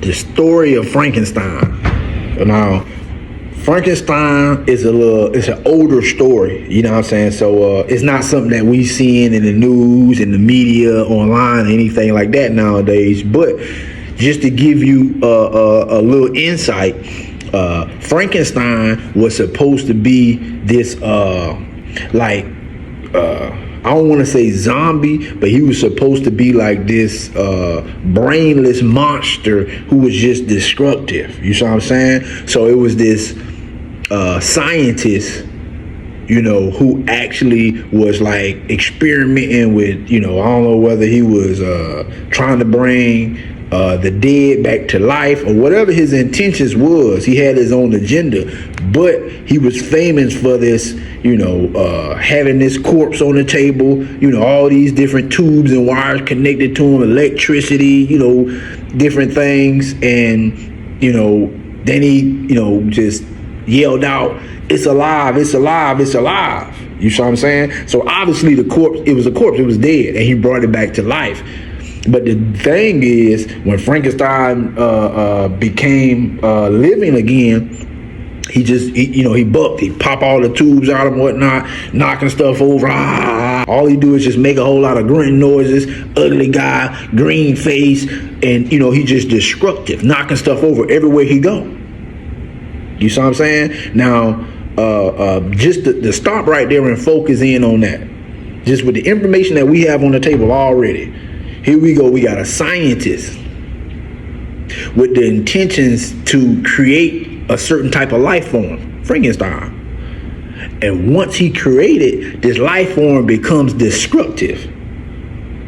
the story of Frankenstein. Now, Frankenstein is it's an older story, you know what I'm saying? So it's not something that we seeing in the news, in the media, online, anything like that nowadays. But just to give you a little insight, Frankenstein was supposed to be this I don't want to say zombie, but he was supposed to be like this brainless monster who was just destructive. You see what I'm saying? So it was this scientist, you know, who actually was like experimenting with, you know, I don't know whether he was trying to bring the dead back to life or whatever his intentions was. He had his own agenda, but he was famous for this, you know, having this corpse on the table, you know, all these different tubes and wires connected to him, electricity, you know, different things. And, you know, then he, you know, just yelled out, "It's alive, it's alive, it's alive." You see what I'm saying? So obviously the corpse, it was a corpse, it was dead, and he brought it back to life. But the thing is, when Frankenstein became living again, he bucked. He pop all the tubes out and whatnot, knocking stuff over. All he do is just make a whole lot of grunting noises. Ugly guy, green face, and you know, he just destructive, knocking stuff over everywhere he go. You see what I'm saying? Now, just to stop right there and focus in on that, just with the information that we have on the table already. Here we go. We got a scientist with the intentions to create a certain type of life form, Frankenstein. And once he created, this life form becomes destructive.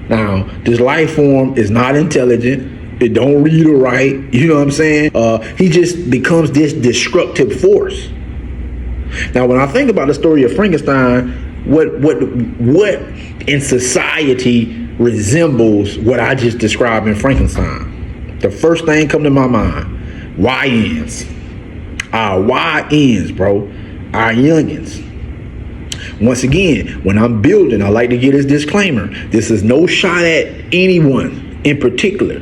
Now, this life form is not intelligent. It don't read or write. You know what I'm saying? He just becomes this destructive force. Now, when I think about the story of Frankenstein, what in society resembles what I just described in Frankenstein? The first thing come to my mind, YNs. Our YNs, bro. Our youngins. Once again, when I'm building, I like to get this disclaimer. This is no shot at anyone in particular,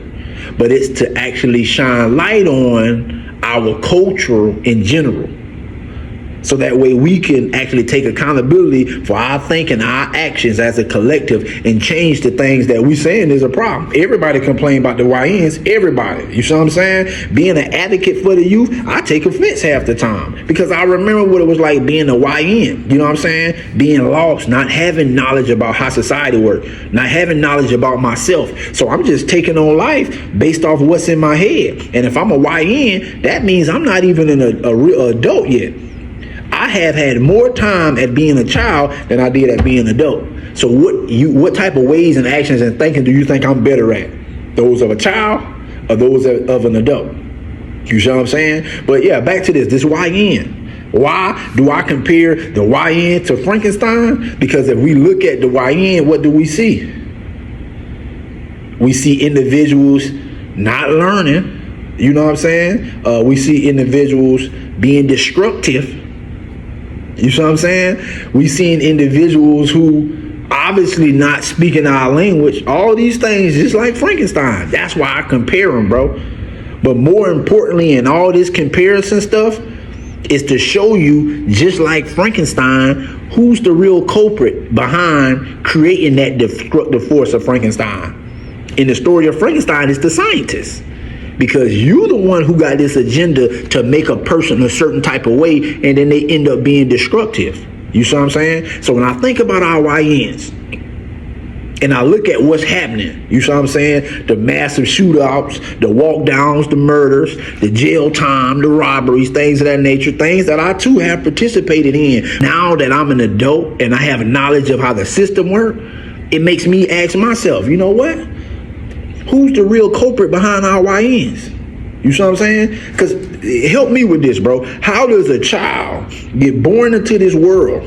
but it's to actually shine light on our culture in general. So that way we can actually take accountability for our thinking, our actions as a collective, and change the things that we saying is a problem. Everybody complain about the YNs, everybody. You see what I'm saying? Being an advocate for the youth, I take offense half the time because I remember what it was like being a YN. You know what I'm saying? Being lost, not having knowledge about how society works, not having knowledge about myself. So I'm just taking on life based off what's in my head. And if I'm a YN, that means I'm not even a real adult yet. I have had more time at being a child than I did at being an adult. So what type of ways and actions and thinking do you think I'm better at? Those of a child or those of an adult? You see what I'm saying? But yeah, back to this YN. Why do I compare the YN to Frankenstein? Because if we look at the YN, what do we see? We see individuals not learning. You know what I'm saying? We see individuals being destructive. You see what I'm saying? We seen individuals who obviously not speaking our language. All these things, just like Frankenstein. That's why I compare them, bro. But more importantly, in all this comparison stuff, is to show you, just like Frankenstein, who's the real culprit behind creating that destructive force of Frankenstein. In the story of Frankenstein, it's the scientist. Because you're the one who got this agenda to make a person a certain type of way, and then they end up being destructive. You see what I'm saying? So when I think about our YNs, and I look at what's happening, you see what I'm saying? The massive shootouts, the walk downs, the murders, the jail time, the robberies, things of that nature, things that I too have participated in. Now that I'm an adult and I have knowledge of how the system works, it makes me ask myself, you know what? Who's the real culprit behind our YNs? You see what I'm saying? Because help me with this, bro. How does a child get born into this world,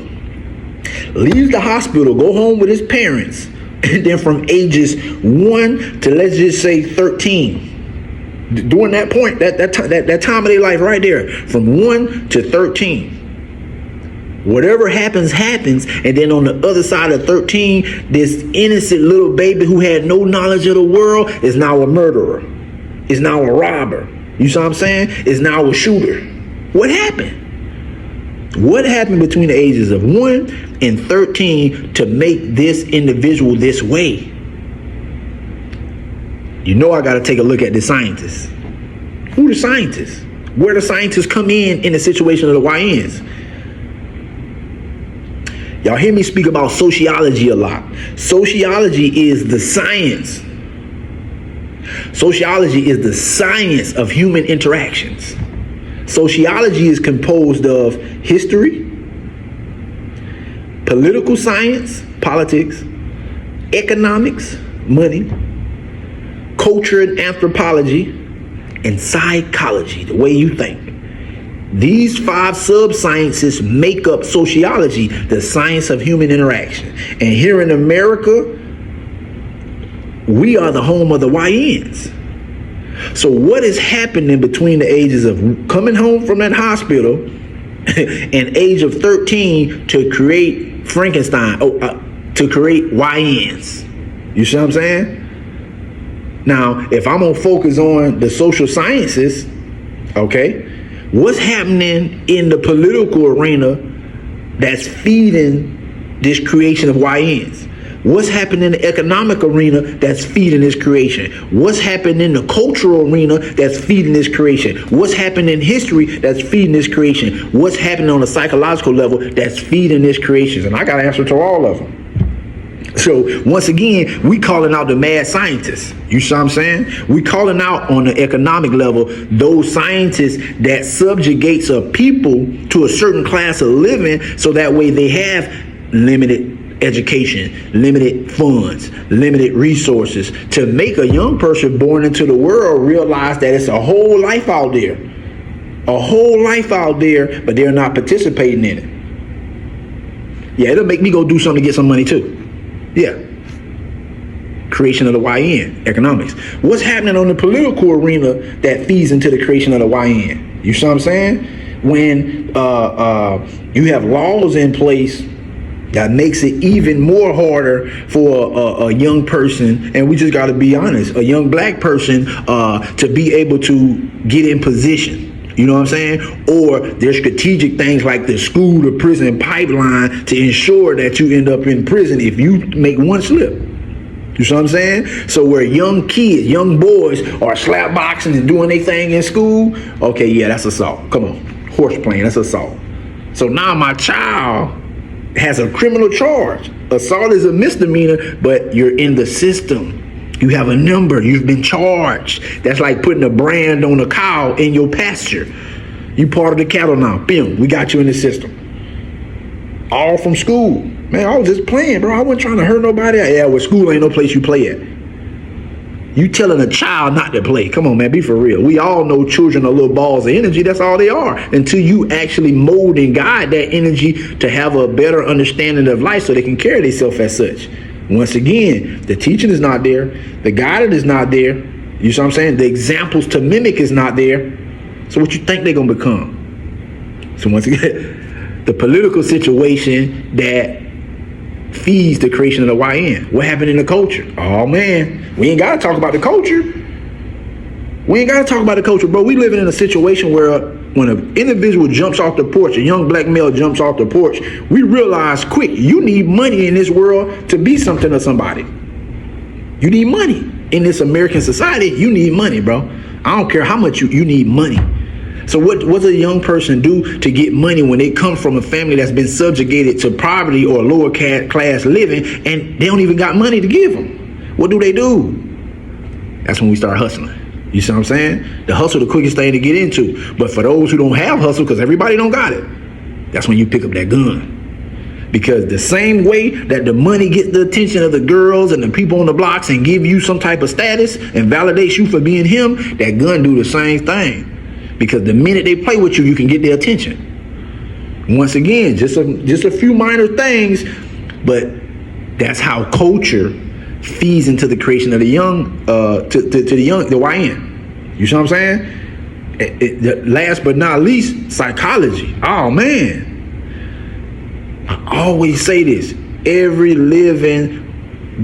leaves the hospital, go home with his parents, and then from ages 1 to, let's just say, 13, during that point, that time of their life right there, from 1 to 13, whatever happens, and then on the other side of 13, this innocent little baby who had no knowledge of the world is now a murderer. is now a robber. You see what I'm saying? Is now a shooter. What happened? What happened between the ages of 1 and 13 to make this individual this way? You know I got to take a look at the scientists. Who the scientists? Where the scientists come in the situation of the YNs? Y'all hear me speak about sociology a lot. Sociology is the science. Sociology is the science of human interactions. Sociology is composed of history, political science, politics, economics, money, culture and anthropology, and psychology, the way you think. These 5 sub-sciences make up sociology, the science of human interaction. And here in America, we are the home of the YNs. So what is happening between the ages of coming home from that hospital and age of 13 to create Frankenstein, to create YNs? You see what I'm saying? Now, if I'm gonna focus on the social sciences, okay, what's happening in the political arena that's feeding this creation of YNs? What's happening in the economic arena that's feeding this creation? What's happening in the cultural arena that's feeding this creation? What's happening in history that's feeding this creation? What's happening on a psychological level that's feeding this creation? And I got to answer to all of them. So once again, we calling out the mad scientists. You see what I'm saying? We calling out on the economic level those scientists that subjugates a people to a certain class of living, so that way they have limited education, limited funds, limited resources, to make a young person born into the world realize that it's a whole life out there. A whole life out there, but they're not participating in it. Yeah, it'll make me go do something to get some money too. Yeah. Creation of the YN, economics. What's happening on the political arena that feeds into the creation of the YN? You see what I'm saying? When you have laws in place that makes it even more harder for a young person, and we just got to be honest, a young black person to be able to get in position. You know what I'm saying? Or there's strategic things like the school to prison pipeline to ensure that you end up in prison if you make one slip. You see what I'm saying? So where young kids, young boys are slap boxing and doing their thing in school, okay, yeah, that's assault. Come on, horse playing, that's assault. So now my child has a criminal charge. Assault is a misdemeanor, but you're in the system. You have a number, you've been charged. That's like putting a brand on a cow in your pasture. You part of the cattle now. Boom, we got you in the system. All from school. Man, I was just playing, bro. I wasn't trying to hurt nobody. Yeah, well, school ain't no place you play at. You telling a child not to play. Come on, man, be for real. We all know children are little balls of energy. That's all they are. Until you actually mold and guide that energy to have a better understanding of life so they can carry themselves as such. Once again, the teaching is not there. The guidance is not there. You see what I'm saying? The examples to mimic is not there. So what you think they're going to become? So once again, the political situation that feeds the creation of the YN. What happened in the culture? Oh, man. We ain't got to talk about the culture. We ain't got to talk about the culture, bro. We living in a situation where when an individual jumps off the porch, a young black male jumps off the porch, we realize quick, you need money in this world to be something or somebody. You need money. In this American society, you need money, bro. I don't care how much you need money. So what does a young person do to get money when they come from a family that's been subjugated to poverty or lower class living, and they don't even got money to give them? What do? That's when we start hustling. You see what I'm saying? The hustle, the quickest thing to get into. But for those who don't have hustle, because everybody don't got it, that's when you pick up that gun. Because the same way that the money gets the attention of the girls and the people on the blocks and give you some type of status and validates you for being him, that gun do the same thing. Because the minute they play with you, you can get their attention. Once again, just a few minor things, but that's how culture feeds into the creation of the young, the YN. You see what I'm saying? Last but not least, psychology. Oh man, I always say this: every living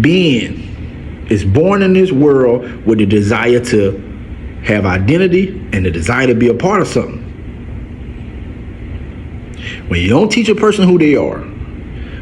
being is born in this world with a desire to have identity, and the desire to be a part of something. When you don't teach a person who they are,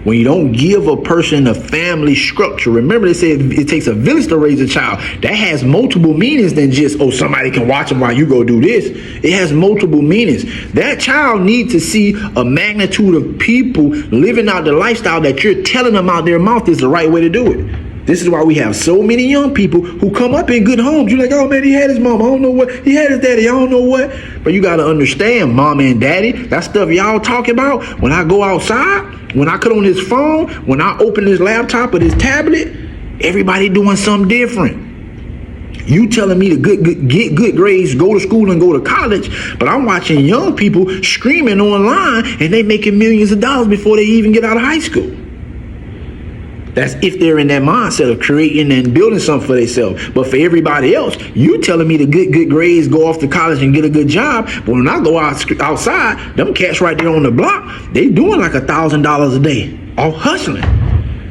when you don't give a person a family structure, remember they say it takes a village to raise a child. That has multiple meanings than just, oh, somebody can watch them while you go do this. It has multiple meanings. That child needs to see a magnitude of people living out the lifestyle that you're telling them out their mouth is the right way to do it. This is why we have so many young people who come up in good homes. You're like, oh man, he had his mom. I don't know what. He had his daddy. I don't know what. But you got to understand, mama and daddy, that stuff y'all talking about, when I go outside, when I cut on his phone, when I open his laptop or his tablet, everybody doing something different. You telling me to get good grades, go to school and go to college, but I'm watching young people screaming online and they making millions of dollars before they even get out of high school. That's if they're in that mindset of creating and building something for themselves. But for everybody else, you telling me to get good grades, go off to college and get a good job. But when I go outside, them cats right there on the block, they doing like $1,000 a day, all hustling.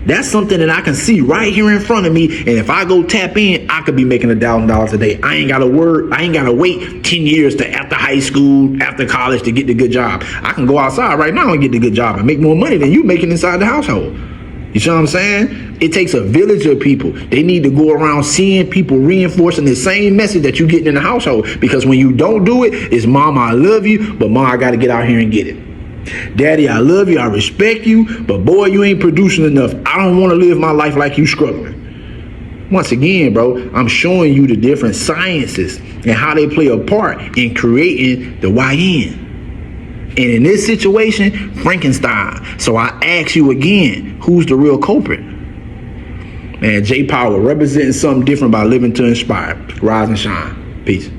That's something that I can see right here in front of me. And if I go tap in, I could be making $1,000 a day. I ain't got to wait 10 years to after high school, after college to get the good job. I can go outside right now and get the good job and make more money than you making inside the household. You see what I'm saying? It takes a village of people. They need to go around seeing people reinforcing the same message that you getting in the household. Because when you don't do it, it's mama, I love you, but mom, I got to get out here and get it. Daddy, I love you, I respect you, but boy, you ain't producing enough. I don't want to live my life like you struggling. Once again, bro, I'm showing you the different sciences and how they play a part in creating the YN. And in this situation, Frankenstein. So I ask you again, who's the real culprit? Man, JPower representing something different by living to inspire. Rise and shine. Peace.